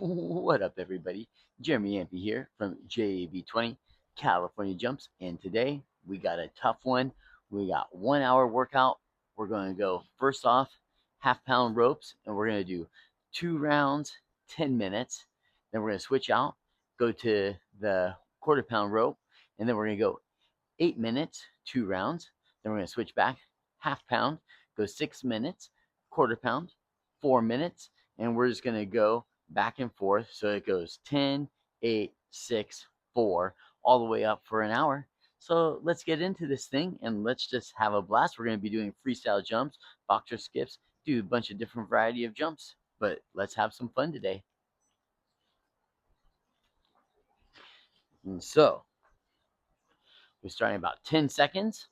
What up, everybody? Jeremy Ampey here from JAV20 California Jumps, and today we got a tough one. We got 1 hour workout. We're going to go first off half-pound ropes, and we're going to do 2 rounds, 10 minutes. Then we're going to switch out, go to the quarter-pound rope, and then we're going to go 8 minutes, 2 rounds. Then we're going to switch back, half-pound, go 6 minutes, quarter-pound, 4 minutes, and we're just going to go back and forth. So it goes 10, 8, 6, 4, all the way up for an hour. So let's get into this thing and let's just have a blast. We're going to be doing freestyle jumps, boxer skips, do a bunch of different variety of jumps. But let's have some fun today. And so we're starting about 10 seconds.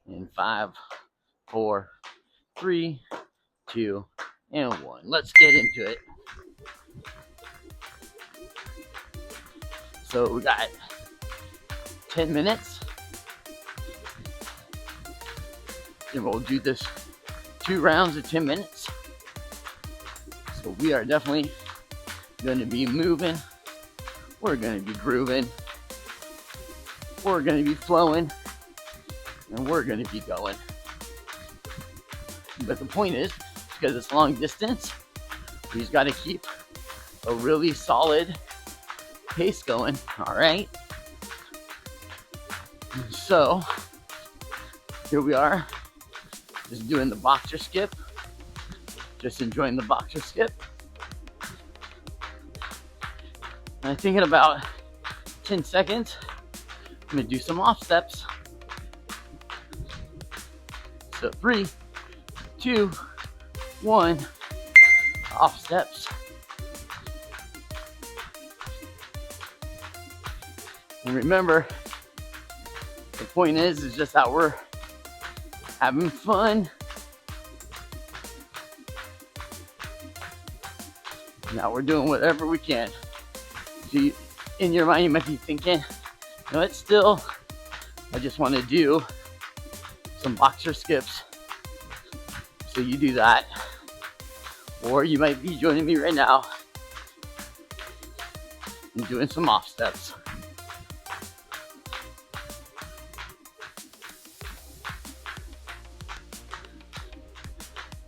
In 5, 4, 3, 2, and 1. Let's get into it. So we got 10 minutes. And we'll do this 2 rounds of 10 minutes. So we are definitely going to be moving. We're going to be grooving. We're going to be flowing. And we're going to be going. But the point is, because it's long distance, we just got to keep a really solid pace going. All right. So here we are, just doing the boxer skip, just enjoying the boxer skip. And I think in about 10 seconds, I'm gonna do some off steps. So 3, 2, 1, off steps. And remember, the point is just that we're having fun. Now we're doing whatever we can. So in your mind, you might be thinking, no, it's still, I just want to do some boxer skips. So you do that. Or you might be joining me right now and doing some off steps.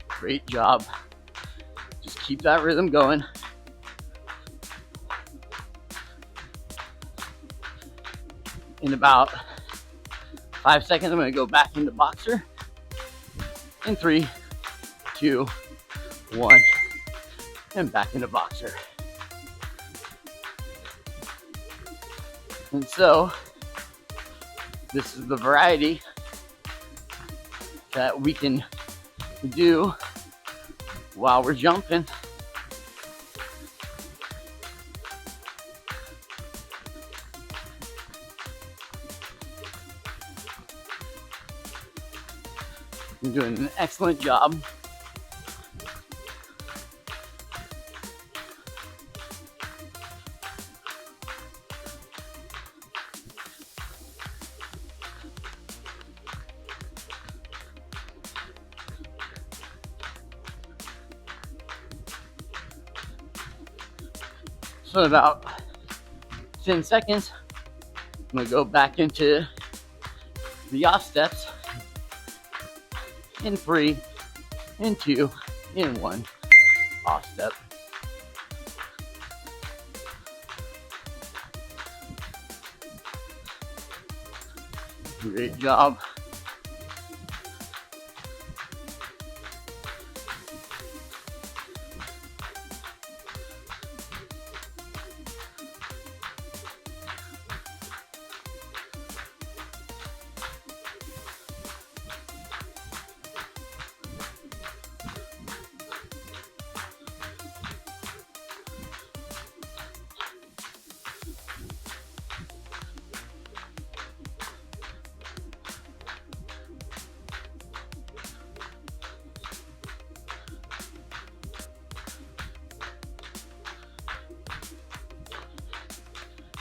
Great job. Just keep that rhythm going. In about 5 seconds, I'm going to go back into boxer. In 3, 2, 1, and back into boxer. And so, this is the variety that we can do while we're jumping. You're doing an excellent job. So in about 10 seconds, I'm gonna go back into the off steps. In 3, in 2, in 1, off step. Great job.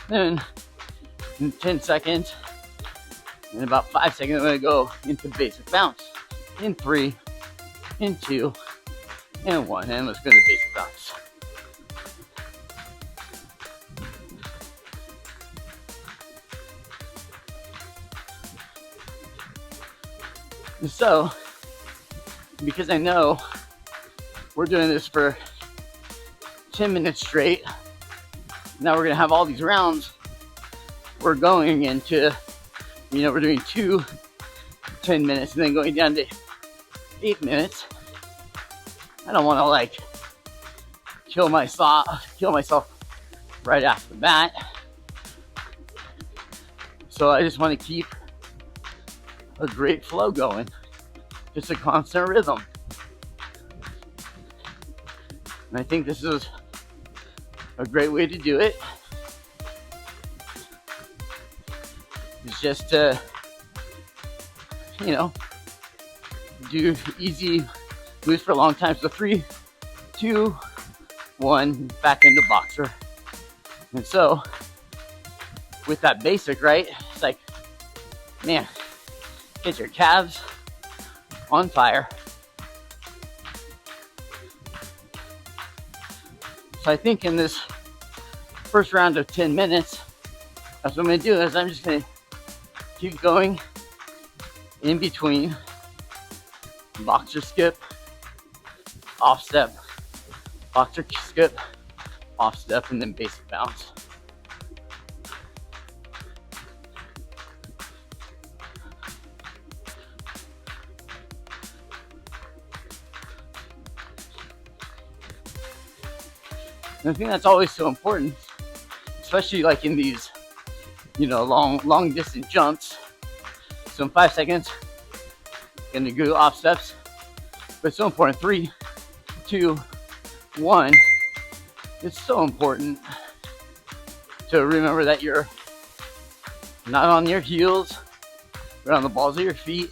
Then in 10 seconds, in about 5 seconds, I'm gonna go into basic bounce. In 3, in 2, and 1. And let's go to the basic bounce. And so, because I know we're doing this for 10 minutes straight, now we're gonna have all these rounds. We're going into, we're doing 2 10 minutes and then going down to 8 minutes. I don't want to like kill myself right after the bat. So I just want to keep a great flow going, just a constant rhythm. And I think this is a great way to do it. It's just to, do easy moves for a long time. So 3, 2, 1, back into boxer. And so with that basic, right? It's like, man, get your calves on fire. So I think in this first round of 10 minutes, that's what I'm gonna do is I'm just gonna keep going in between boxer skip, off step, boxer skip, off step, and then basic bounce. And I think that's always so important, especially like in these, long distance jumps. So in 5 seconds, gonna go off steps, but it's so important. 3, 2, 1. It's so important to remember that you're not on your heels, you're on the balls of your feet.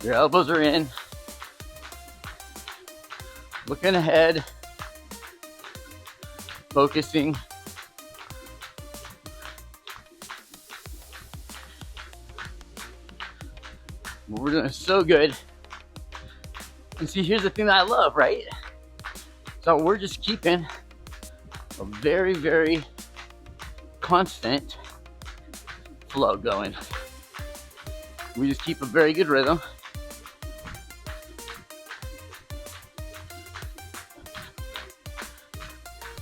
Your elbows are in, looking ahead, focusing. We're doing so good. And see, here's the thing that I love, right? So we're just keeping a very, very constant flow going. We just keep a very good rhythm.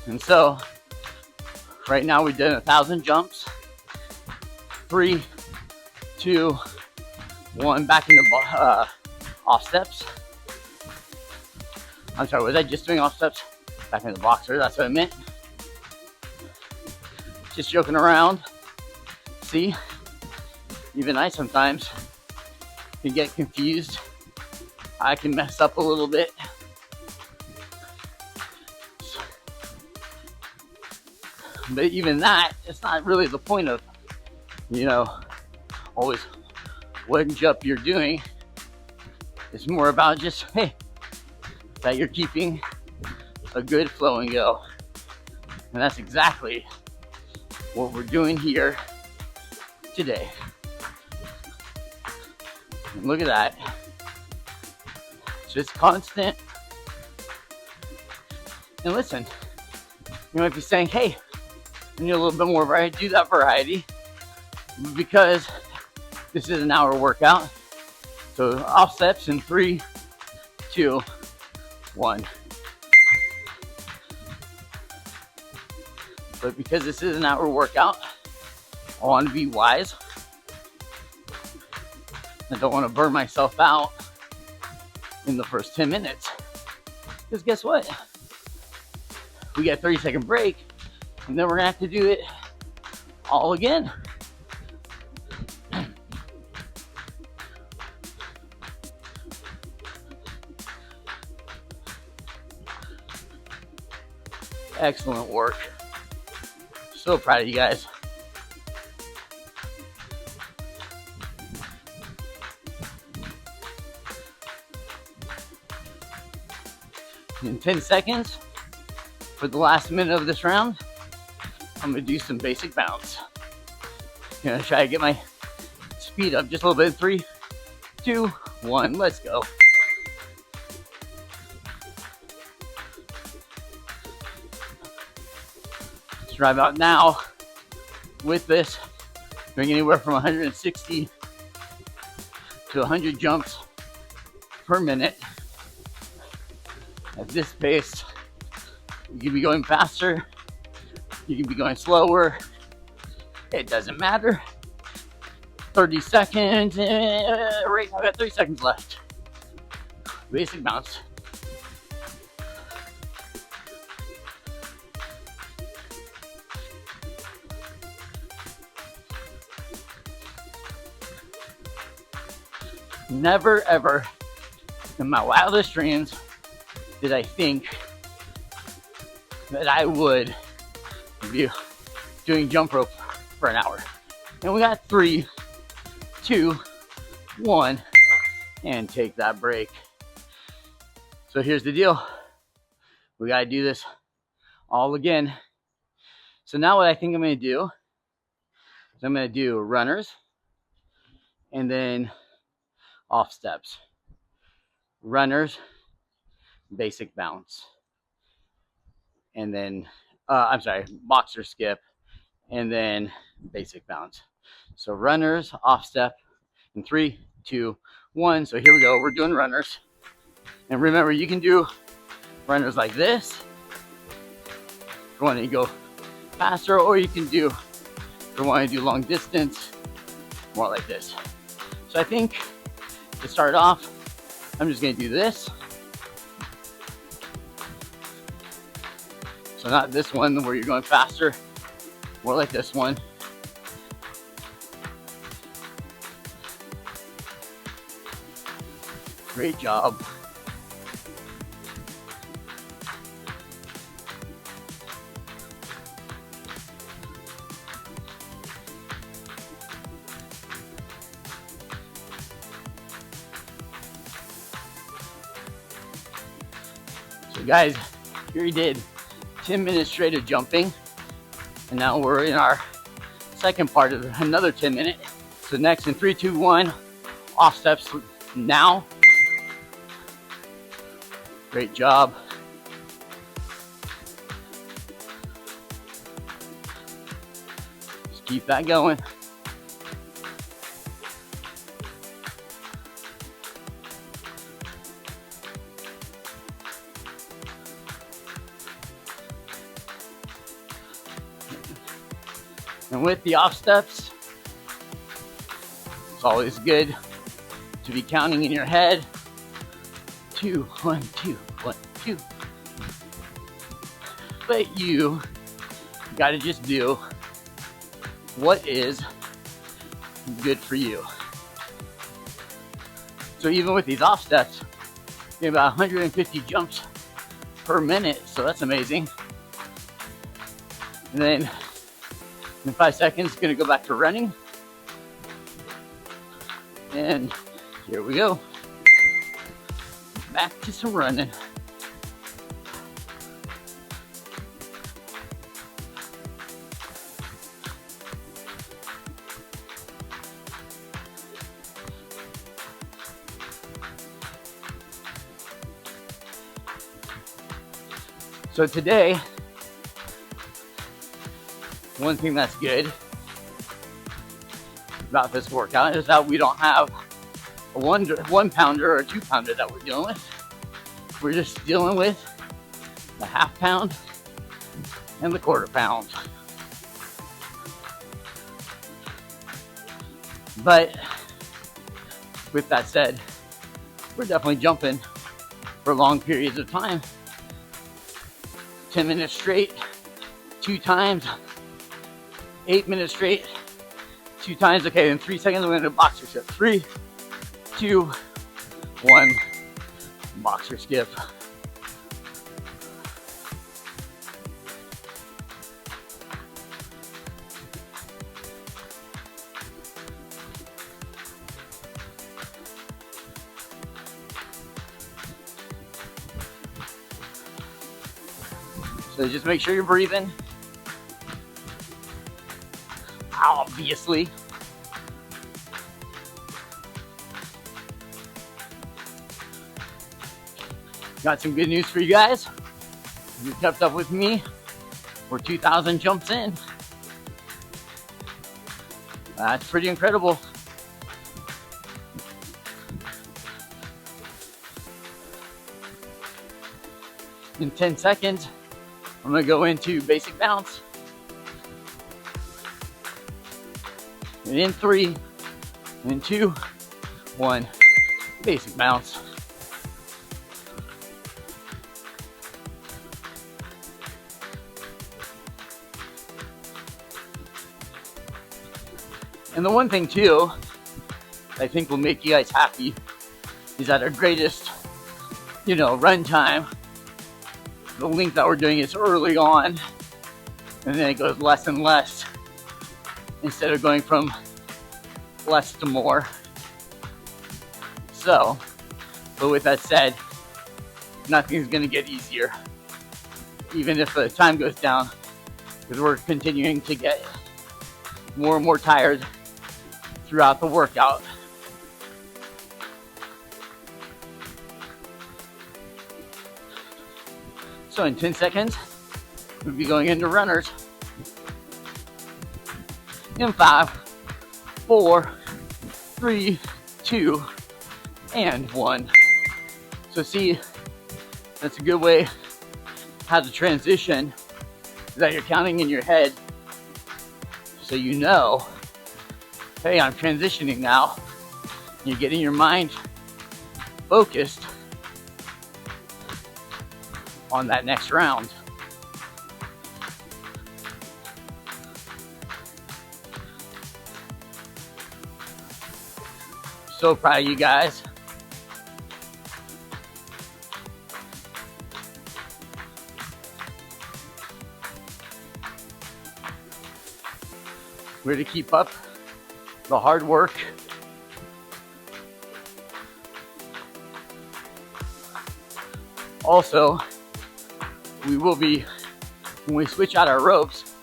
And so right now we've done 1,000 jumps. 3, 2, 1, back into off steps. I'm sorry, was I just doing off steps? Back into boxer, that's what I meant. Just joking around. See, even I sometimes can get confused. I can mess up a little bit. But even that, it's not really the point of, always what jump you're doing. It's more about just, hey, that you're keeping a good flow and go. And that's exactly what we're doing here today. And look at that. It's just constant. And listen, you might be saying, hey, I need a little bit more variety. Do that variety because this is an hour workout. So off steps in 3, 2, 1. But because this is an hour workout, I want to be wise. I don't want to burn myself out in the first 10 minutes. Because guess what? We got a 30-second break, and then we're going to have to do it all again. Excellent work. So proud of you guys. In 10 seconds, for the last minute of this round, I'm gonna do some basic bounce. I'm gonna try to get my speed up just a little bit. 3, 2, 1, let's go. Let's drive out now with this, doing anywhere from 160 to 100 jumps per minute. At this pace, you can be going faster, you can be going slower, it doesn't matter. 30 seconds, right now I got 30 seconds left. Basic bounce. Never ever in my wildest dreams did I think that I would be doing jump rope for an hour. And we got 3, 2, 1, and take that break. So here's the deal. We gotta do this all again. So now what I think I'm gonna do is I'm gonna do runners and then off steps. Runners, basic bounce. And then, boxer skip, and then basic bounce. So runners, off step, in 3, 2, 1. So here we go, we're doing runners. And remember, you can do runners like this if you want to go faster, or you can do, if you want to do long distance, more like this. So I think to start off, I'm just going to do this. So not this one where you're going faster, more like this one. Great job. So guys, here we did 10 minutes straight of jumping, and now we're in our second part of another 10 minute. So next, in 3, 2, 1, off steps now. Great job. Just keep that going. And with the off steps, it's always good to be counting in your head. 2, 1, 2, 1, 2. But you gotta just do what is good for you. So even with these off steps, you have about 150 jumps per minute, so that's amazing. And then in 5 seconds, gonna go back to running. And here we go. Back to some running. So today, one thing that's good about this workout is that we don't have a 1 pounder or a 2 pounder that we're dealing with. We're just dealing with the half pound and the quarter pound. But with that said, we're definitely jumping for long periods of time. 10 minutes straight, 2 times, 8 minutes straight, 2 times. Okay, in 3 seconds, we're gonna do boxer skip. 3, 2, 1, boxer skip. So just make sure you're breathing. Obviously. Got some good news for you guys. You kept up with me. We're 2,000 jumps in. That's pretty incredible. In 10 seconds, I'm gonna go into basic bounce. And in 3, and 2, 1, basic bounce. And the one thing too, I think will make you guys happy is at our greatest, run time, the length that we're doing is early on, and then it goes less and less instead of going from less to more. So, but with that said, nothing's gonna get easier, even if the time goes down, because we're continuing to get more and more tired throughout the workout. So in 10 seconds, we'll be going into runners. In 5, 4, 3, 2, and 1. So see, that's a good way how to transition, that you're counting in your head so you know, hey, I'm transitioning now. You're getting your mind focused on that next round. So proud of you guys. We're to keep up the hard work. Also, we will be, when we switch out our ropes,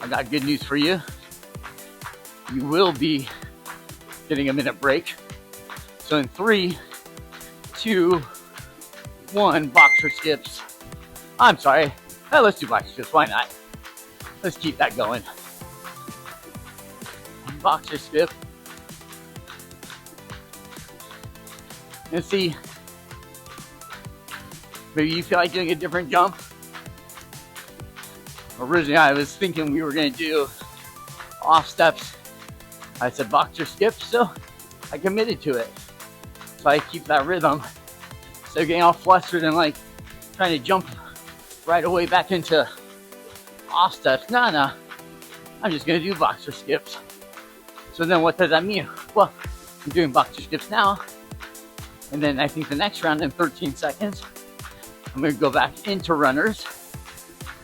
I got good news for you. You will be getting a minute break. So in 3, 2, 1, boxer skips. I'm sorry. Let's do boxer skips. Why not? Let's keep that going. Boxer skip. And see, maybe you feel like doing a different jump. Originally, I was thinking we were going to do off steps. I said boxer skips, so I committed to it. So I keep that rhythm. So getting all flustered and like trying to jump right away back into off steps. No. I'm just going to do boxer skips. So then what does that mean? Well, I'm doing boxer skips now. And then I think the next round in 13 seconds, I'm going to go back into runners.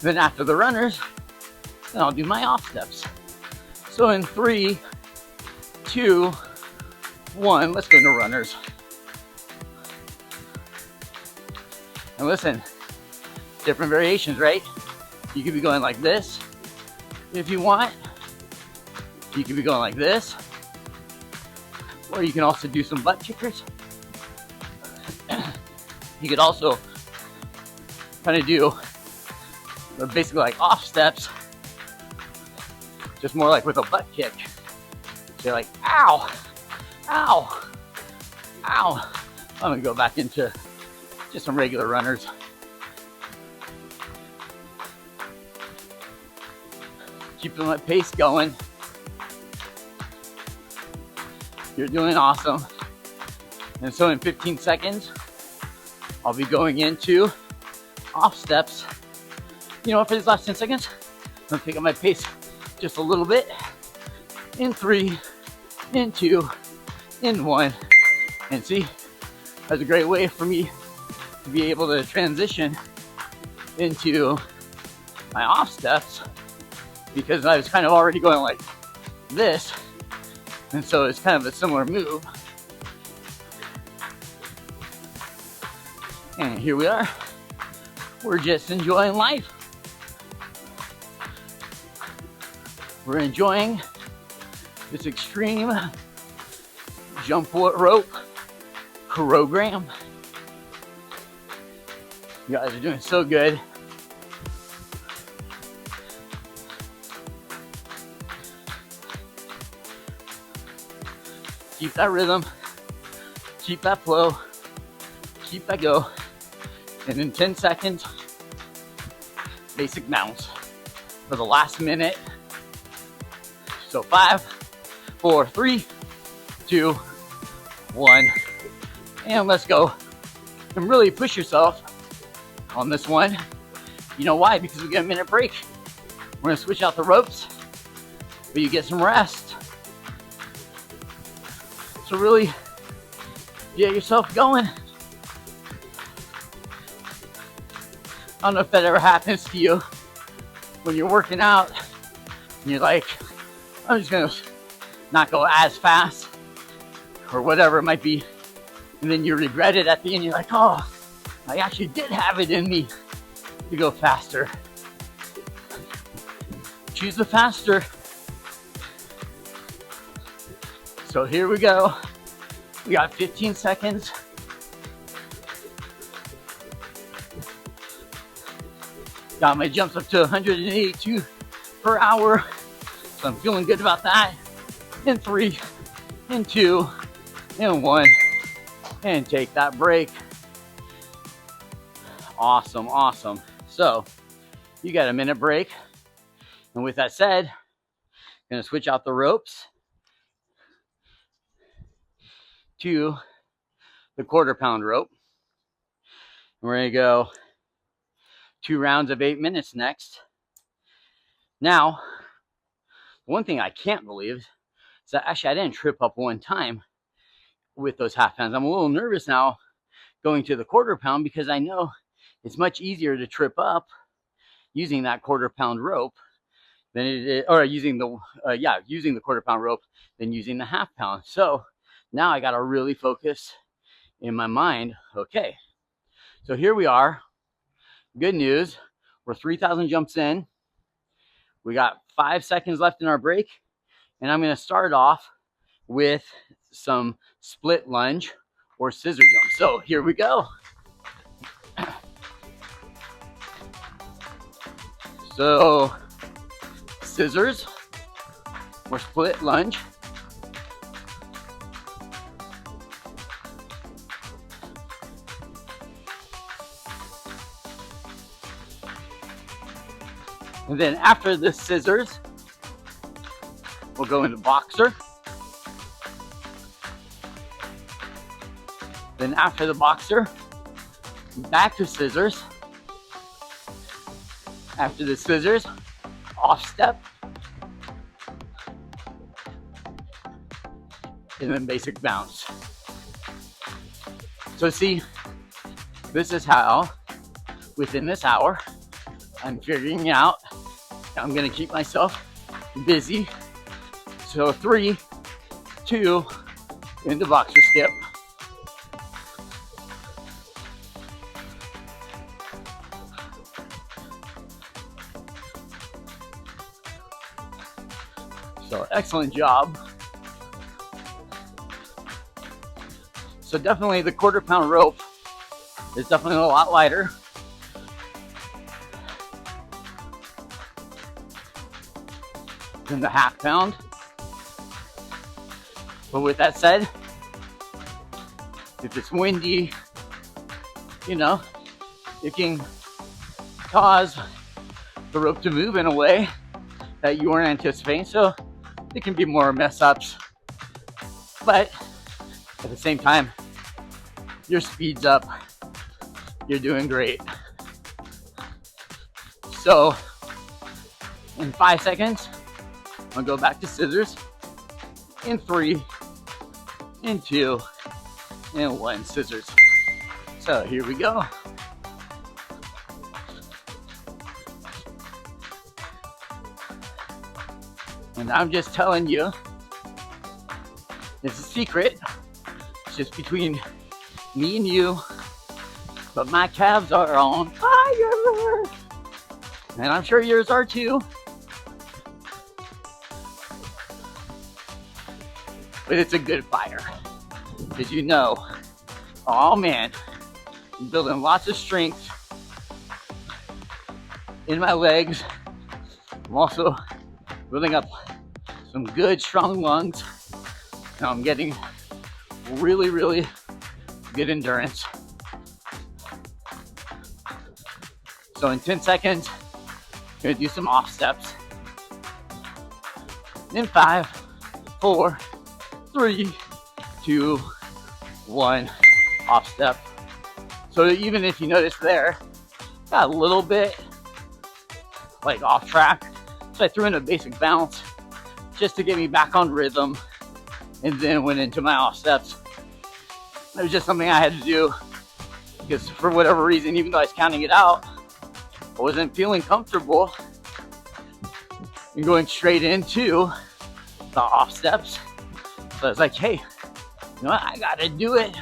Then after the runners, then I'll do my off steps. So in 3, 2, 1, let's go into runners. And listen, different variations, right? You could be going like this if you want. You could be going like this. Or you can also do some butt kickers. You could also kind of do basically like off steps, just more like with a butt kick. So you're like, ow, ow, ow. I'm gonna go back into just some regular runners. Keeping my pace going. You're doing awesome. And so in 15 seconds, I'll be going into off steps. You know what, for these last 10 seconds, I'm gonna pick up my pace just a little bit. In 3, in 2, in 1. And see, that's a great way for me to be able to transition into my off steps, because I was kind of already going like this. And so it's kind of a similar move. And here we are. We're just enjoying life. We're enjoying this extreme jump rope program. You guys are doing so good. Keep that rhythm, keep that flow, keep that go. And in 10 seconds, basic bounce for the last minute. So 5, 4, 3, 2, 1, and let's go. And really push yourself on this one. You know why? Because we get a minute break. We're gonna switch out the ropes, but you get some rest. So really get yourself going. I don't know if that ever happens to you when you're working out and you're like, I'm just gonna not go as fast or whatever it might be. And then you regret it at the end. You're like, oh, I actually did have it in me to go faster. Choose the faster. So here we go. We got 15 seconds. Got my jumps up to 182 per hour. So I'm feeling good about that. And 3, and 2, and 1. And take that break. Awesome, awesome. So you got a minute break. And with that said, I'm gonna switch out the ropes to the 1/4 pound rope. We're gonna go 2 rounds of 8 minutes next. Now, one thing I can't believe is that actually I didn't trip up one time with those half pounds. I'm a little nervous now going to the 1/4 pound because I know it's much easier to trip up using that 1/4 pound rope than it is, or using the 1/4 pound rope than using the half pound. So now I got to really focus in my mind. Okay, so here we are. Good news. We're 3,000 jumps in. We got 5 seconds left in our break. And I'm going to start off with some split lunge or scissor jump. So here we go. So scissors or split lunge. And then after the scissors, we'll go into boxer. Then after the boxer, back to scissors. After the scissors, off step. And then basic bounce. So see, this is how, within this hour, I'm figuring out I'm gonna keep myself busy. So 3, 2, into boxer skip. So excellent job. So definitely the 1/4 pound rope is definitely a lot lighter. Than the half pound. But with that said, if it's windy, you know, it can cause the rope to move in a way that you weren't anticipating. So it can be more mess ups. But at the same time, your speed's up. You're doing great. So in 5 seconds, I'll go back to scissors. In 3, in 2, and 1 scissors. So here we go. And I'm just telling you, it's a secret. It's just between me and you. But my calves are on fire. And I'm sure yours are too. But it's a good fire, because you know, oh man, I'm building lots of strength in my legs. I'm also building up some good strong lungs. Now I'm getting really, really good endurance. So in 10 seconds, I'm gonna do some off steps. In 5, 4, 3, 2, 1, off step. So even if you notice there, got a little bit like off track. So I threw in a basic bounce just to get me back on rhythm, and then went into my off steps. It was just something I had to do because for whatever reason, even though I was counting it out, I wasn't feeling comfortable in going straight into the off steps. So I was like, hey, you know what? I gotta do it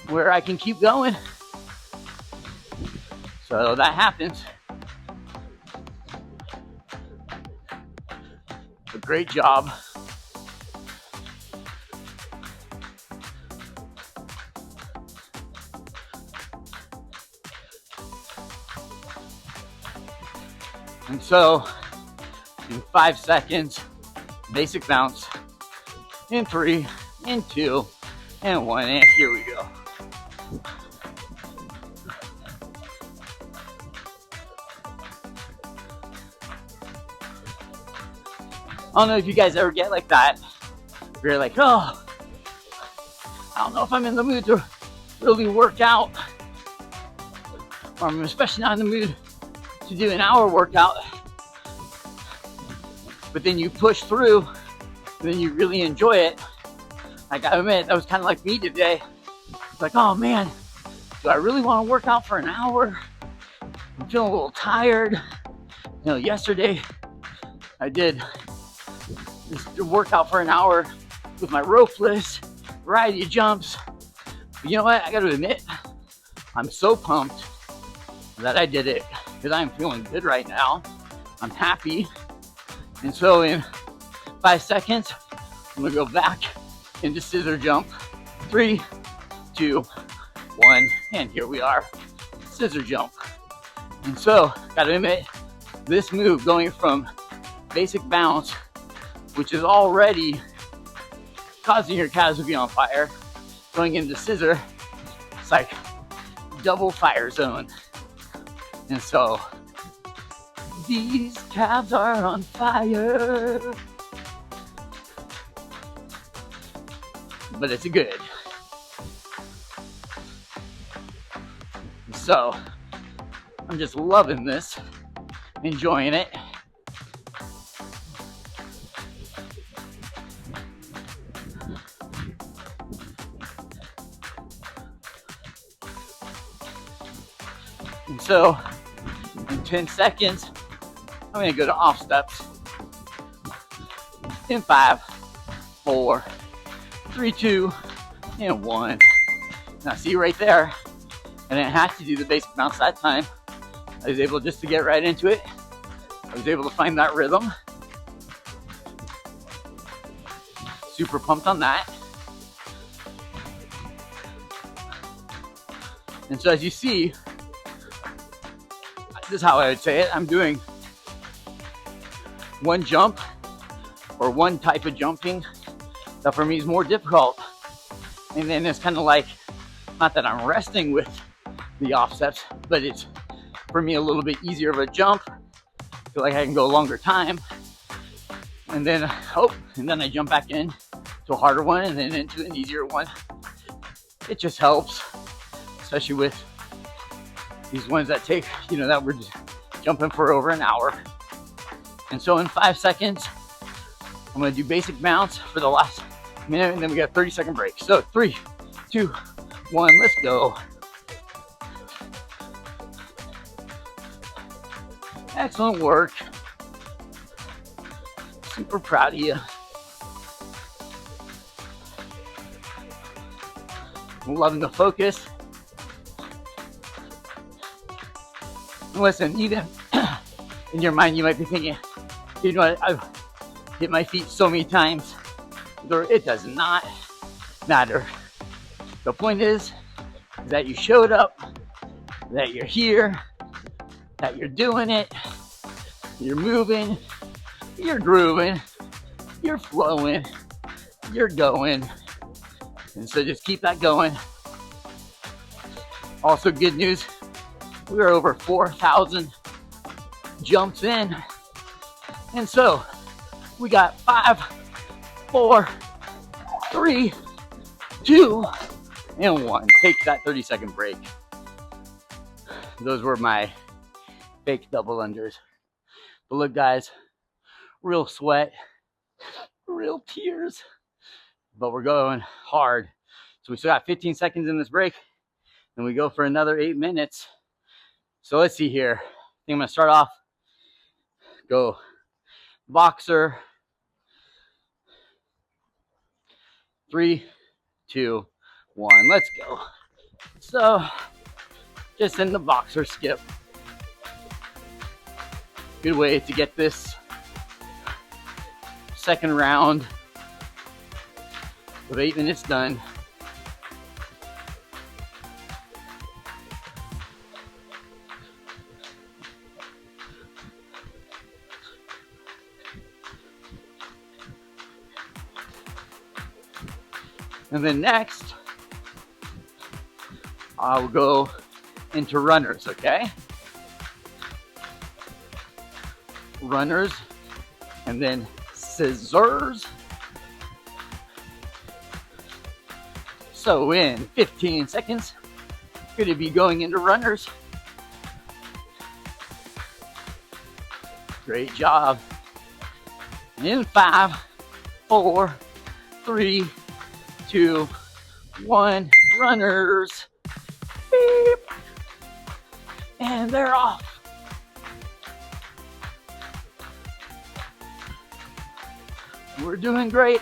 where I can keep going. So that happens. A great job. And so in 5 seconds, basic bounce. In 3, in 2, and 1, and here we go. I don't know if you guys ever get like that. You're like, oh, I don't know if I'm in the mood to really work out. Or I'm especially not in the mood to do an hour workout. But then you push through, and then you really enjoy it. I gotta admit, that was kind of like me today. It's like, oh man, do I really want to work out for an hour? I'm feeling a little tired. You know, yesterday I did this workout for an hour with my ropeless, variety of jumps. But you know what? I gotta admit, I'm so pumped that I did it because I'm feeling good right now. I'm happy. And so in 5 seconds, I'm gonna go back into scissor jump. 3, 2, 1, and here we are, scissor jump. And so, gotta admit, this move going from basic bounce, which is already causing your calves to be on fire, going into scissor, it's like double fire zone. And so, these calves are on fire. But it's good. So, I'm just loving this, enjoying it. And so, in 10 seconds, I'm gonna go to off steps. In 5, 4, 3, 2, and 1. Now see right there, I didn't have to do the basic bounce that time. I was able just to get right into it. I was able to find that rhythm. Super pumped on that. And so as you see, this is how I would say it. I'm doing one jump or one type of jumping that for me is more difficult. And then it's kind of like, not that I'm resting with the offsets, but it's for me a little bit easier of a jump. I feel like I can go a longer time. And then, and then I jump back in to a harder one and then into an easier one. It just helps, especially with these ones that take, that we're just jumping for over an hour. And so in 5 seconds, I'm gonna do basic bounce for the last minute, and then we got a 30-second break. So 3, 2, 1, let's go. Excellent work. Super proud of you. I'm loving the focus. Listen, even in your mind, you might be thinking, I've hit my feet so many times. It does not matter. The point is that you showed up, that you're here, that you're doing it, you're moving, you're grooving, you're flowing, you're going. And so just keep that going. Also, good news, we're over 4,000 jumps in. And so we got 5, 4, 3, 2, and 1. Take that 30-second break. Those were my fake double unders. But look, guys, real sweat, real tears, but we're going hard. So we still got 15 seconds in this break, and we go for another 8 minutes. So let's see here. I think I'm gonna start off, go boxer, 3, 2, 1, let's go. So just in the boxer skip. Good way to get this second round of 8 minutes done. And then next, I'll go into runners, okay? Runners, and then scissors. So in 15 seconds, we're gonna be going into runners. Great job. In 5, 4, 3, 2, 1, runners. Beep. And they're off. We're doing great.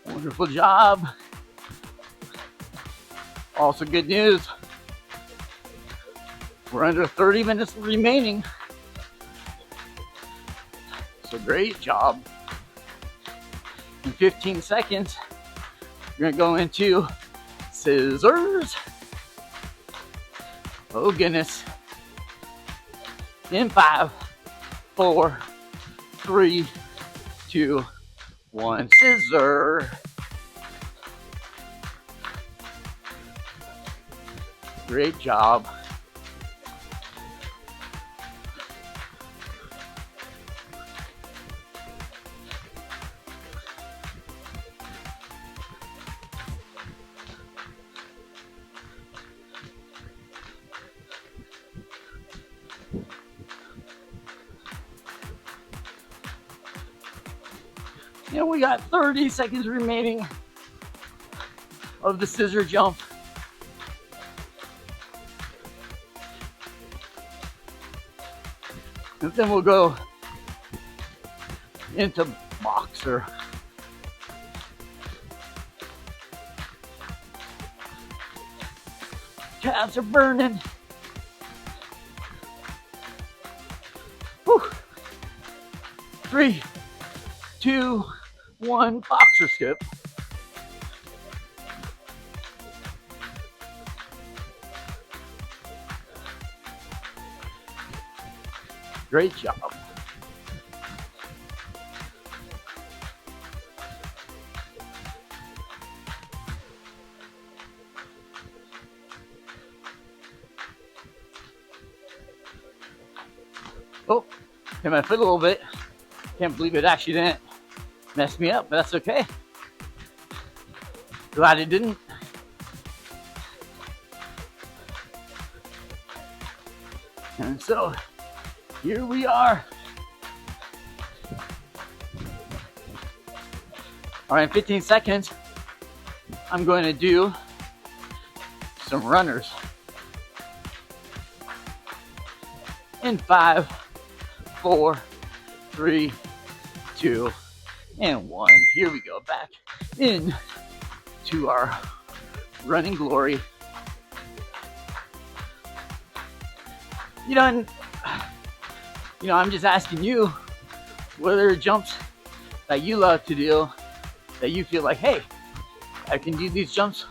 Wonderful job. Also good news, we're under 30 minutes remaining. So great job. In 15 seconds, we're gonna go into scissors. Oh goodness. In 5, 4, 3, 2, 1, scissor. Great job. And we got 30 seconds remaining of the scissor jump. And then we'll go into boxer. Calves are burning. Whew. 3, 2, 1, boxer skip. Great job. Oh, hit my foot a little bit. Can't believe it actually didn't mess me up, but that's okay. Glad it didn't. And so here we are. All right, in 15 seconds, I'm going to do some runners. In 5, 4, 3, 2, and 1. Here we go, back in to our running glory. You know, and, I'm just asking you, what are jumps that you love to do that you feel like, hey, I can do these jumps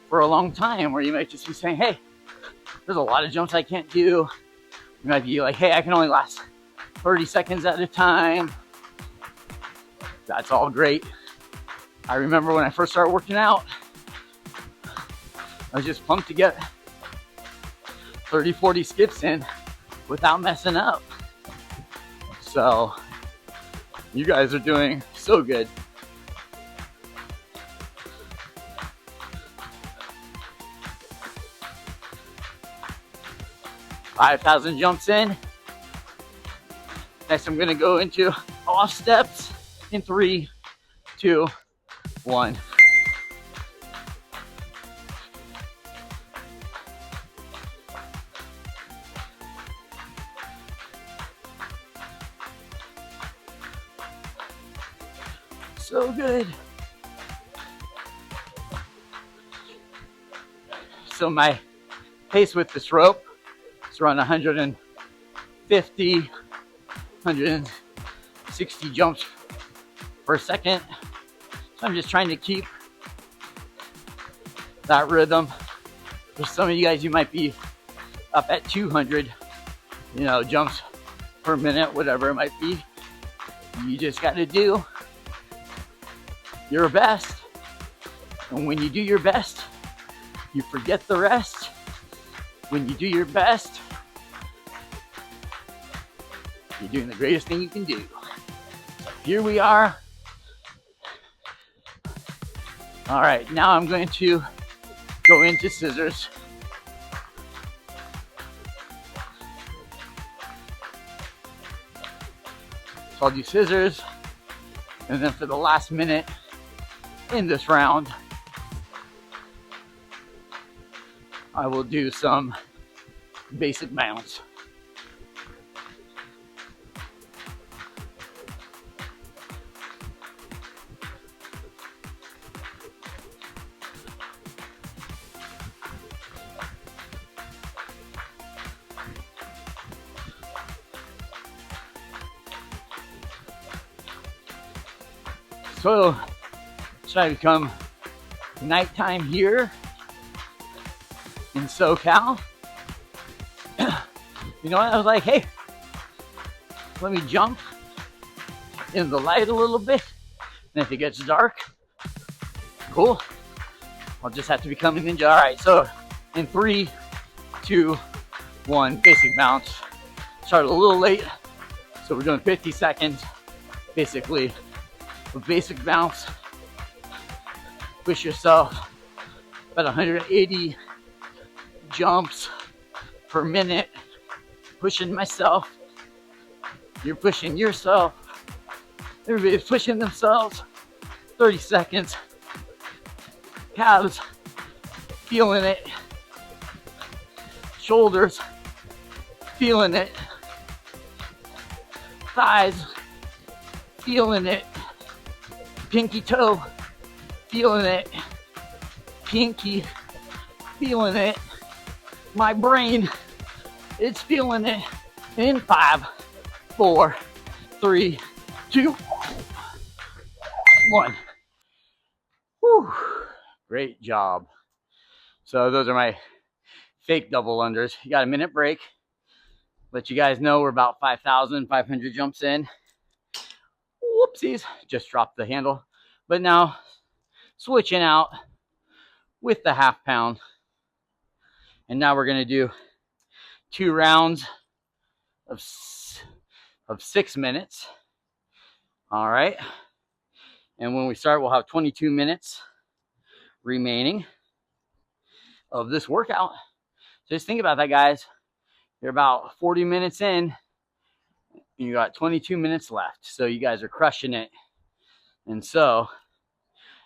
for a long time, where you might just be saying, hey, there's a lot of jumps I can't do. You might be like, hey, I can only last 30 seconds at a time. That's all great. I remember when I first started working out, I was just pumped to get 30, 40 skips in without messing up. So you guys are doing so good. $5,000 jumps in. Next, I'm gonna go into off steps in 3, 2, 1. So good. So my pace with this rope is around 150, 160 jumps per second. So I'm just trying to keep that rhythm. For some of you guys, you might be up at 200, jumps per minute, whatever it might be. You just got to do your best. And when you do your best, you forget the rest. When you do your best, you're doing the greatest thing you can do. So here we are. All right, now I'm going to go into scissors. So I'll do scissors, and then for the last minute in this round, I will do some basic bounce. So it's trying to become nighttime here in SoCal. You know what? I was like, hey, let me jump in the light a little bit. And if it gets dark, cool. I'll just have to become a ninja. All right, so in 3, 2, 1, basic bounce. Started a little late, so we're doing 50 seconds, basically. A basic bounce. Push yourself about 180 jumps per minute. Pushing myself. You're pushing yourself. Everybody's pushing themselves. 30 seconds. Calves. Feeling it. Shoulders. Feeling it. Thighs. Feeling it. Pinky toe, feeling it. Pinky, feeling it. My brain, it's feeling it. In 5, 4, 3, 2, 1. Whew. Great job. So those are my fake double unders. You got a minute break. Let you guys know we're about 5,500 jumps in. Whoopsies, just dropped the handle. But now switching out with the half pound. And now we're going to do 2 rounds of 6 minutes. All right. And when we start, we'll have 22 minutes remaining of this workout. Just think about that, guys. You're about 40 minutes in. You got 22 minutes left. So you guys are crushing it. And so,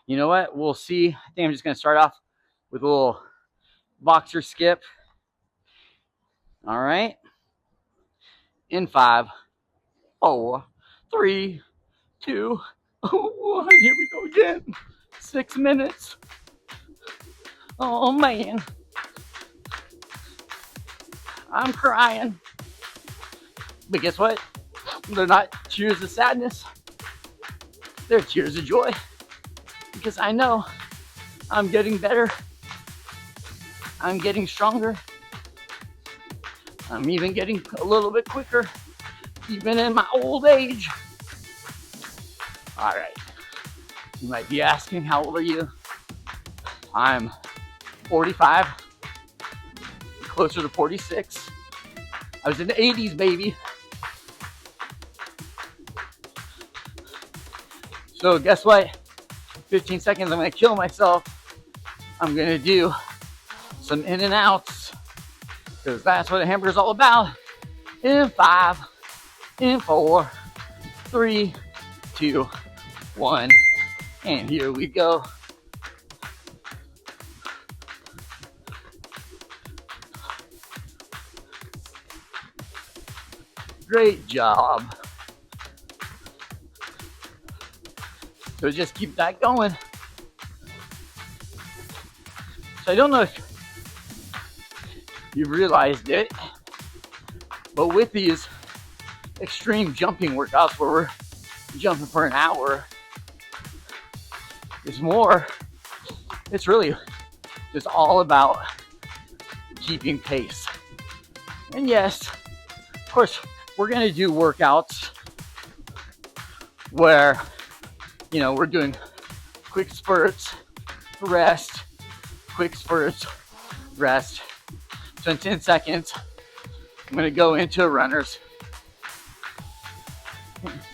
you know what? We'll see. I think I'm just going to start off with a little boxer skip. All right. In 5, 4, 3, 2, 1. Here we go again. 6 minutes. Oh, man. I'm crying. But guess what? They're not tears of sadness. They're tears of joy. Because I know I'm getting better. I'm getting stronger. I'm even getting a little bit quicker, even in my old age. All right. You might be asking, how old are you? I'm 45, closer to 46. I was in the 80s, baby. So guess what? 15 seconds, I'm gonna kill myself. I'm gonna do some in and outs, because that's what a hamburger's all about. In 5, in 4, 3, 2, 1, and here we go. Great job. So just keep that going. So I don't know if you've realized it, but with these extreme jumping workouts where we're jumping for an hour, it's really just all about keeping pace. And yes, of course, we're gonna do workouts where, you know, we're doing quick spurts, rest, quick spurts, rest. So in 10 seconds, I'm gonna go into runners.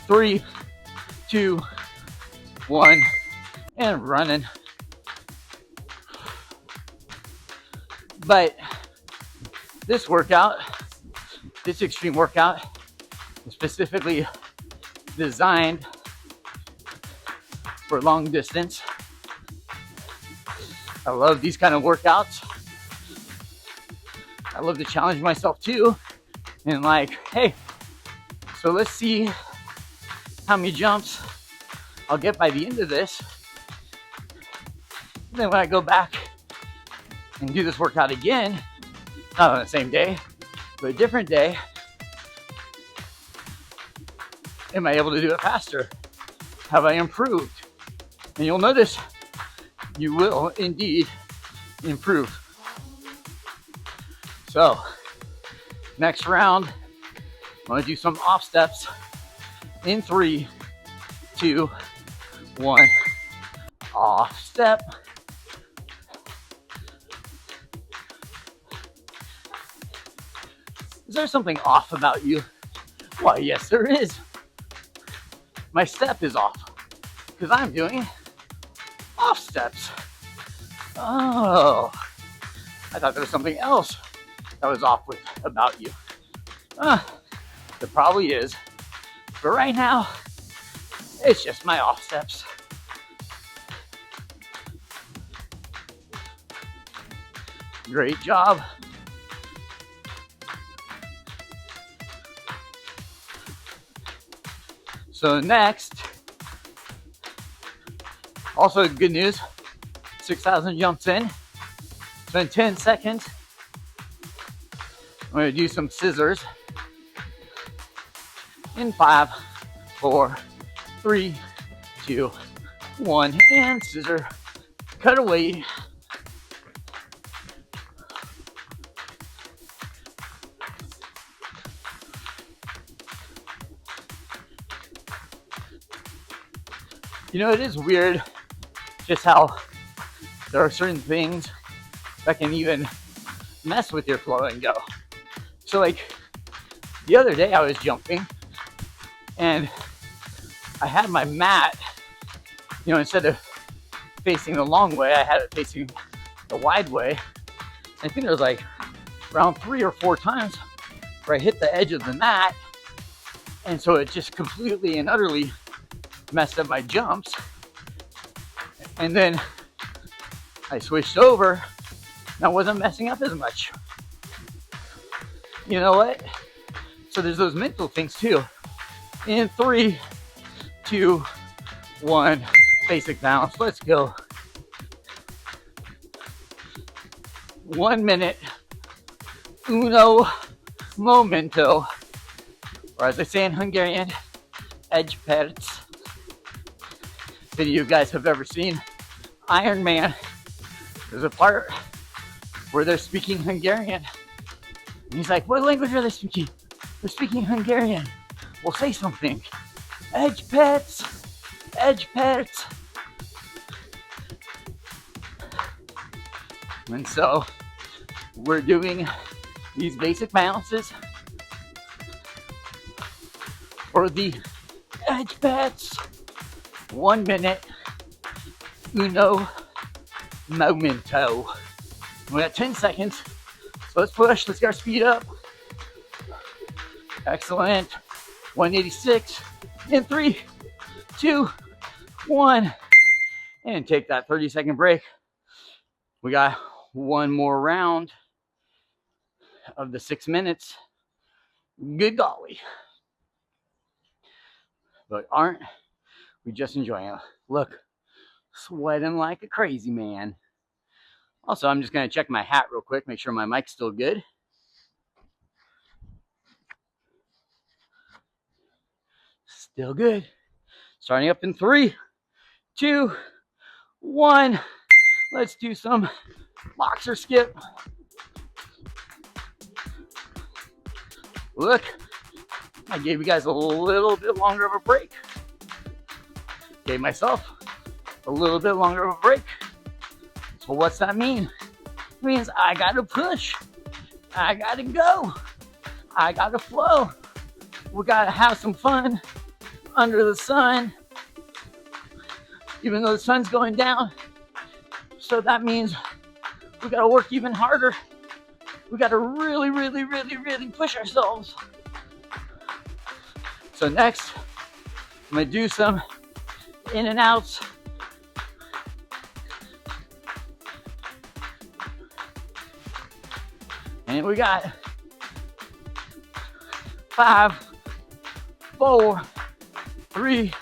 3, 2, 1, and running. But this workout, this extreme workout, is specifically designed for long distance. I love these kind of workouts. I love to challenge myself too. And like, hey, so let's see how many jumps I'll get by the end of this. And then when I go back and do this workout again, not on the same day, but a different day, am I able to do it faster? Have I improved? And you'll notice you will indeed improve. So, next round, I'm gonna do some off steps in 3, 2, 1. Off step. Is there something off about you? Why, yes, there is. My step is off because I'm doing off steps. Oh, I thought there was something else that was off with about you. There probably is, but right now it's just my off steps. Great job. So next, also good news, 6,000 jumps in. So in 10 seconds, I'm gonna do some scissors. In 5, 4, 3, 2, 1, and scissor, cut away. You know, it is weird just how there are certain things that can even mess with your flow and go. So like the other day I was jumping and I had my mat, you know, instead of facing the long way, I had it facing the wide way. I think there was like around 3 or 4 times where I hit the edge of the mat, and so it just completely and utterly messed up my jumps. And then I switched over and I wasn't messing up as much. You know what? So there's those mental things too. In 3, 2, 1, basic balance. Let's go. 1 minute. 1, momento, or as I say in Hungarian, egy perc. If any of you guys have ever seen Iron Man, there's a part where they're speaking Hungarian. And he's like, what language are they speaking? They're speaking Hungarian. Well, say something. Egy perc, egy perc. And so we're doing these basic balances for the edge perc. 1 minute, uno momento. We got 10 seconds, so let's push. Let's get our speed up. Excellent. 186 in 3, 2, 1, and take that 30-second break. We got one more round of the 6 minutes. Good golly. But aren't we just enjoying it? Look, sweating like a crazy man. Also, I'm just going to check my hat real quick, make sure my mic's still good. Still good. Starting up in 3, 2, 1. Let's do some boxer skip. Look, I gave you guys a little bit longer of a break. Gave myself a little bit longer of a break. So what's that mean? It means I gotta push. I gotta go. I gotta flow. We gotta have some fun under the sun, even though the sun's going down. So that means we gotta work even harder. We gotta really, really, really, really push ourselves. So next, I'm gonna do some in and outs. And we got 5, 4, 3,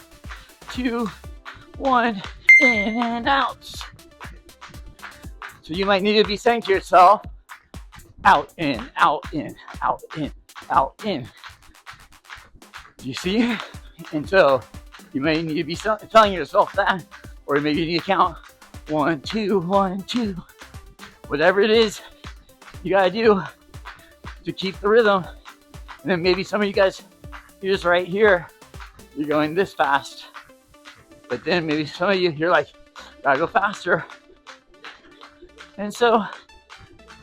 2, 1, in and outs. So you might need to be saying to yourself, out, in, out, in, out, in, out, in. Do you see? And so you may need to be telling yourself that, or maybe you need to count 1, 2, 1, 2. Whatever it is you gotta do to keep the rhythm. And then maybe some of you guys, you're just right here, you're going this fast. But then maybe some of you, you're like, gotta go faster. And so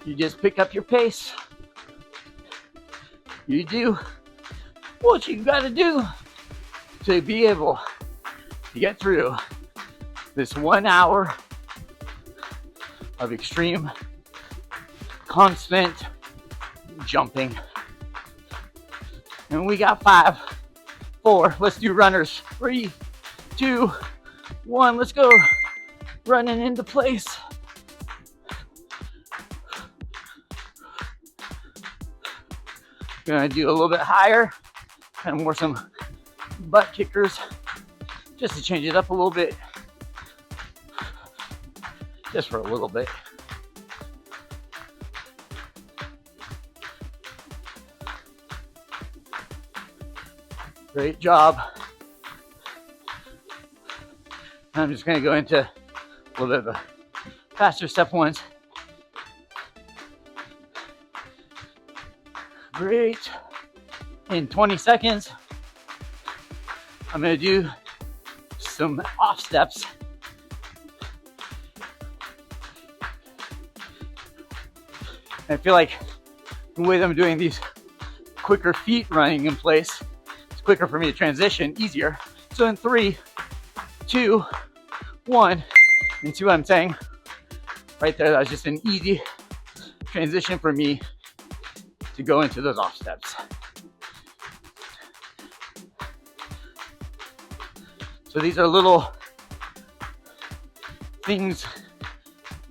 you just pick up your pace. You do what you gotta do to be able to get through this 1 hour of extreme, constant jumping. And we got 5, 4, let's do runners. 3, 2, 1, let's go. Running into place. Gonna do a little bit higher, kind of more some butt kickers, just to change it up a little bit. Just for a little bit. Great job. I'm just going to go into a little bit of a faster step ones. Great. In 20 seconds, I'm going to do some off steps. I feel like the way that I'm doing these quicker feet running in place, it's quicker for me to transition, easier. So in 3, 2, 1, and see what I'm saying? Right there, that was just an easy transition for me to go into those off steps. So these are little things,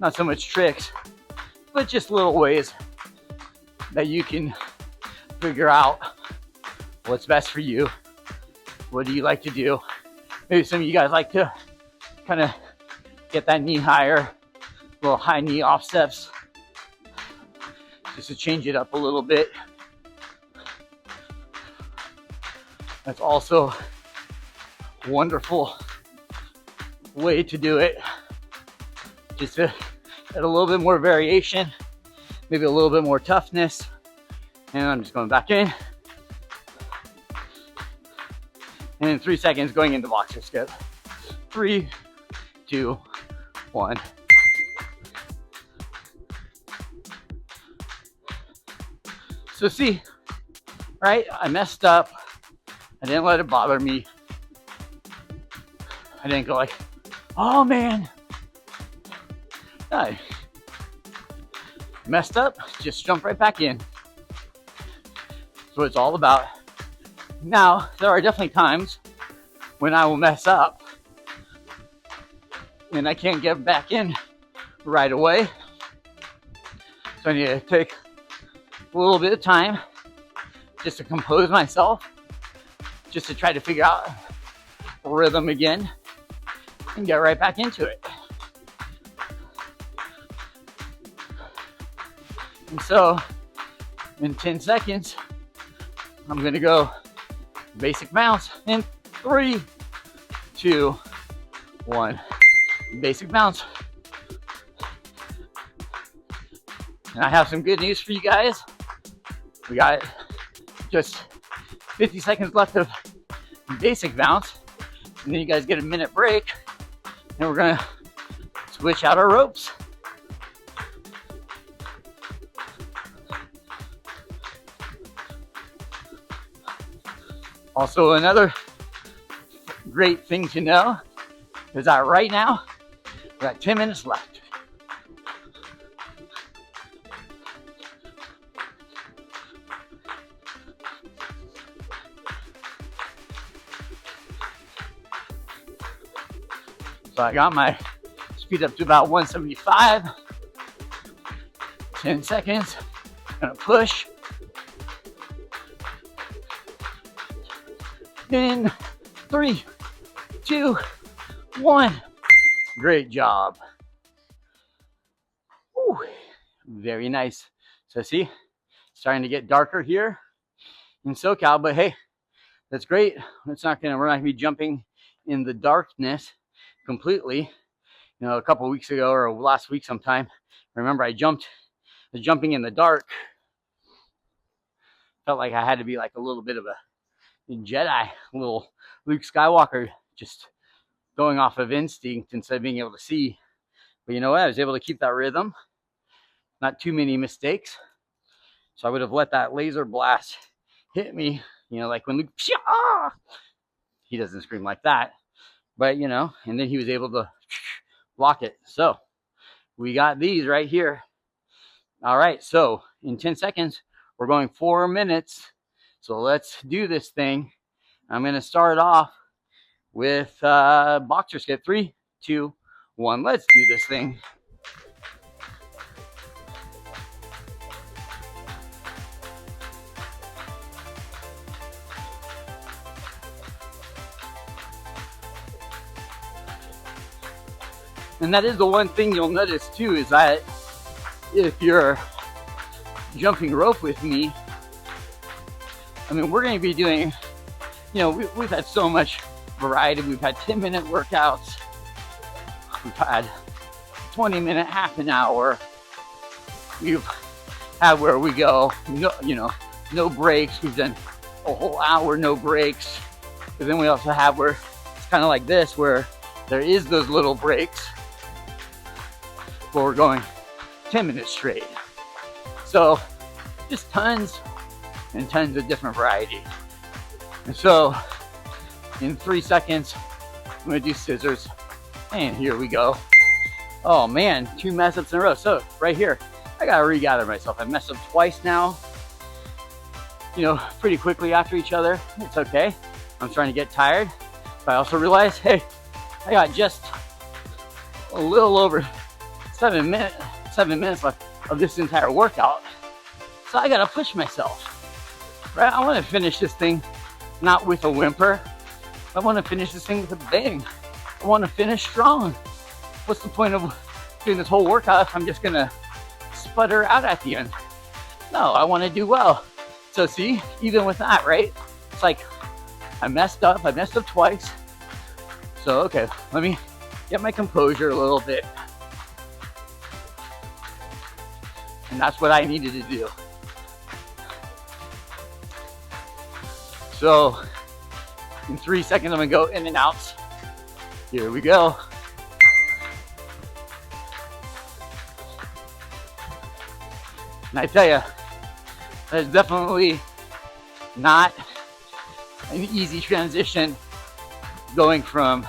not so much tricks, but just little ways that you can figure out what's best for you. What do you like to do? Maybe some of you guys like to kind of get that knee higher, little high knee off steps, just to change it up a little bit. That's also a wonderful way to do it. Just to add a little bit more variation, maybe a little bit more toughness. And I'm just going back in. And in 3 seconds, going into boxer skip. 3, 2, 1. So see, right? I messed up. I didn't let it bother me. I didn't go like, oh man. I messed up, just jump right back in. That's what it's all about. Now, there are definitely times when I will mess up and I can't get back in right away. So I need to take a little bit of time just to compose myself, just to try to figure out rhythm again and get right back into it. And so in 10 seconds, I'm gonna go basic bounce in 3, 2, 1. Basic bounce. And I have some good news for you guys. We got just 50 seconds left of basic bounce. And then you guys get a minute break. And we're gonna switch out our ropes. Also, another great thing to know is that right now, we got 10 minutes left. So I got my speed up to about 175. 10 seconds. Gonna push. In 3, 2, 1. Great job. Whew. Very nice. So see, starting to get darker here in SoCal, but hey, that's great. We're not gonna be jumping in the darkness completely. You know, a couple weeks ago or last week sometime, remember I was jumping in the dark. Felt like I had to be like a little bit of a Jedi, little Luke Skywalker, just going off of instinct instead of being able to see. But you know what? I was able to keep that rhythm. Not too many mistakes. So I would have let that laser blast hit me. You know, like when Luke, he doesn't scream like that. But, you know, and then he was able to block it. So we got these right here. All right, so in 10 seconds, we're going 4 minutes. So let's do this thing. I'm going to start off with boxer skip. 3, 2, 1. Let's do this thing. And that is the one thing you'll notice too, is that if you're jumping rope with me, I mean, we're going to be doing, you know, we've had so much variety. We've had 10-minute workouts. We've had 20-minute, half an hour. We've had where we go, no breaks. We've done a whole hour, no breaks. But then we also have where it's kind of like this, where there is those little breaks, where we're going 10 minutes straight. So just tons and tons of different variety. And so in 3 seconds, I'm gonna do scissors. And here we go. Oh man, 2 mess ups in a row. So right here, I gotta regather myself. I messed up twice now, you know, pretty quickly after each other. It's okay. I'm starting to get tired. But I also realized, hey, I got just a little over 7 minutes left of this entire workout. So I gotta push myself. Right? I want to finish this thing not with a whimper. I want to finish this thing with a bang. I want to finish strong. What's the point of doing this whole workout if I'm just gonna sputter out at the end? No, I want to do well. So see, even with that, right? It's like I messed up twice. So, okay, let me get my composure a little bit. And that's what I needed to do. So, in 3 seconds, I'm gonna go in and out. Here we go. And I tell you, that's definitely not an easy transition going from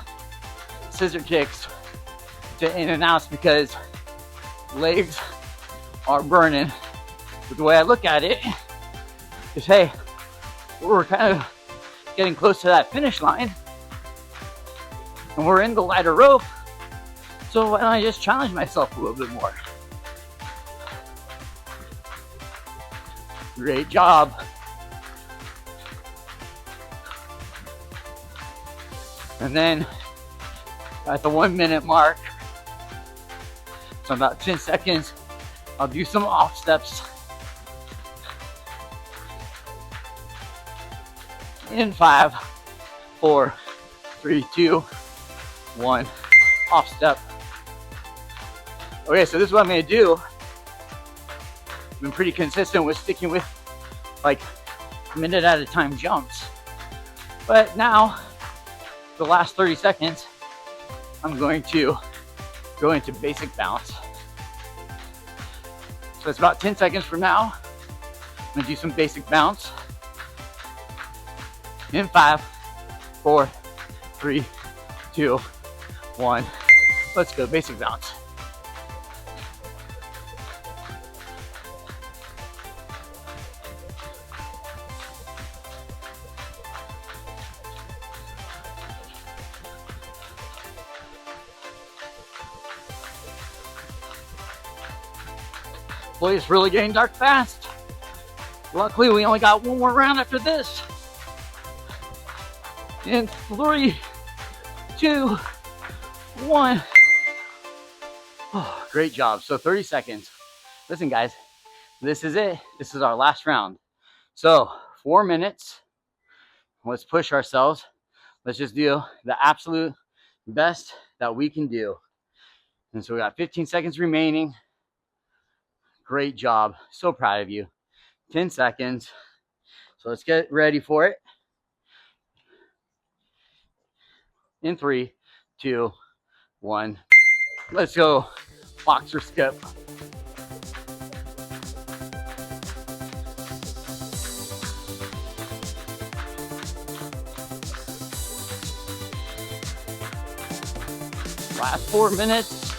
scissor kicks to in and outs, because legs are burning. But the way I look at it is, hey, we're kind of getting close to that finish line and we're in the lighter rope, so why don't I just challenge myself a little bit more? Great job. And then at the 1 minute mark, so about 10 seconds, I'll do some off steps. In 5, 4, 3, 2, 1, off step. Okay, so this is what I'm gonna do. I've been pretty consistent with sticking with like a minute at a time jumps. But now, the last 30 seconds, I'm going to go into basic bounce. So it's about 10 seconds from now. I'm gonna do some basic bounce. In 5, 4, 3, 2, 1. Let's go, basic bounce. Boy, it's really getting dark fast. Luckily, we only got one more round after this. In 3, 2, 1. Oh, great job. So 30 seconds. Listen, guys, this is it. This is our last round. So 4 minutes. Let's push ourselves. Let's just do the absolute best that we can do. And so we got 15 seconds remaining. Great job. So proud of you. 10 seconds. So let's get ready for it. In 3, 2, 1. Let's go. Boxer skip. Last 4 minutes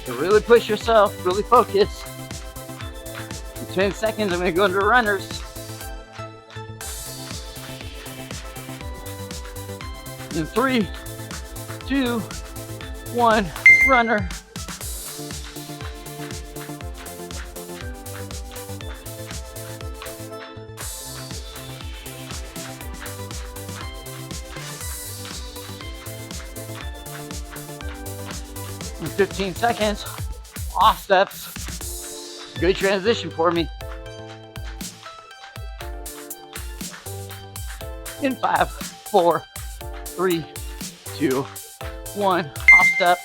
to really push yourself, really focus. In 10 seconds, I'm going to go into runners. In 3, 2, 1, runner. In 15 seconds, off steps. Good transition for me. In 5, 4, 3, 2, 1, off step.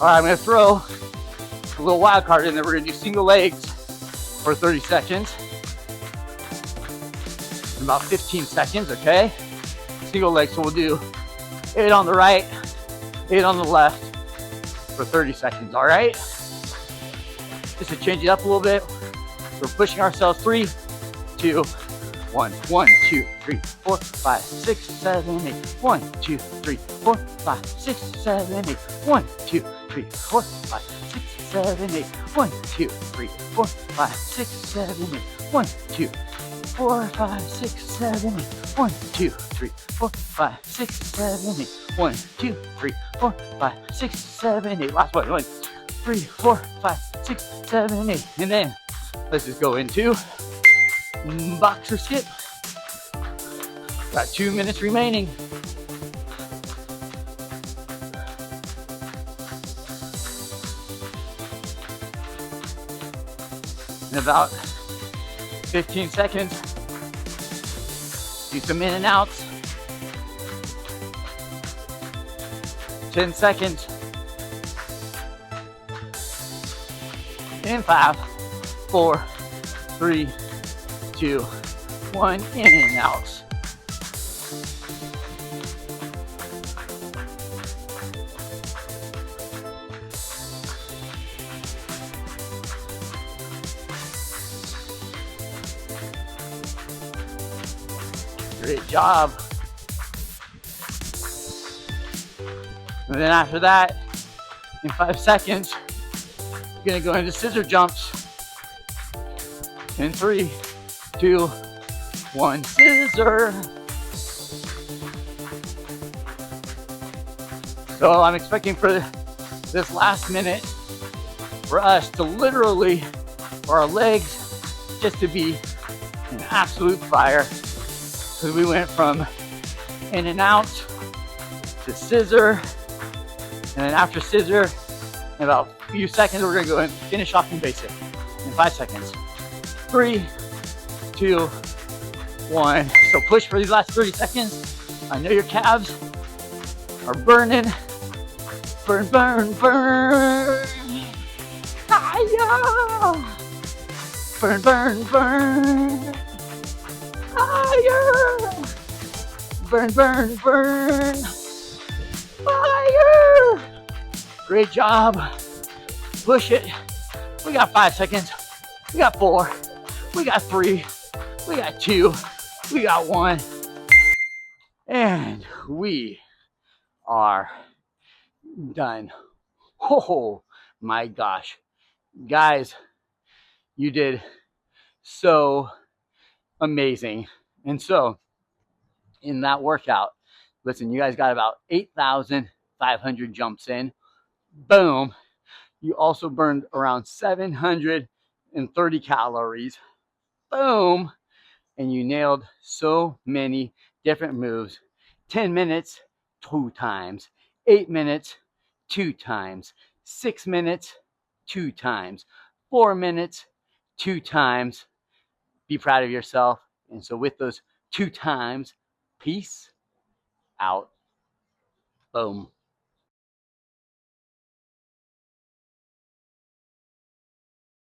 All right, I'm gonna throw a little wild card in there. We're gonna do single legs for 30 seconds. In about 15 seconds, okay? Single legs, so we'll do 8 on the right, 8 on the left for 30 seconds, all right? Just to change it up a little bit. We're pushing ourselves. 3, 2, 1. 1, 2, 3, 4, 5, 6, 7, 8. 1, 2, 3, 4, 5, 6, 7, 8. 1, 2, 3, 4, 5, 6, 7, 8. 1, 2, 3, 4, 5, 6, 7, 8. 1, 2, 4, 5, 6, 7, 8. 1, 2, 3, 4, 5, 6, 7, 8. 1, 2, 3, 4, 5, 6, 7, 8. Last one. 1, 3, 4, 5, 6, 7, 8. And then let's just go into boxer skip. Got 2 minutes remaining. In about 15 seconds, do some in and outs. 10 seconds. In 5, 4, 3, 2, 1, in and outs. Great job. And then after that, in 5 seconds, you're gonna go into scissor jumps. In 3, 2, 1, scissor. So I'm expecting for this last minute for us to literally, for our legs, just to be an absolute fire. Because we went from in and out to scissor, and then after scissor, in about a few seconds, we're gonna go and finish off in basic in 5 seconds. 3, 2, 1. So push for these last 30 seconds. I know your calves are burning. Burn, burn, burn. Fire! Burn, burn, burn. Fire! Burn, burn, burn. Fire! Great job. Push it. We got 5 seconds. We got 4. We got 3. We got 2. We got 1. And we are done. Oh my gosh. Guys, you did so amazing. And so, in that workout, listen, you guys got about 8,500 jumps in. Boom. You also burned around 730 calories. Boom. And you nailed so many different moves. 10 minutes, 2 times. 8 minutes, 2 times. 6 minutes, 2 times. 4 minutes, 2 times. Be proud of yourself. And so with those 2 times, peace out. Boom.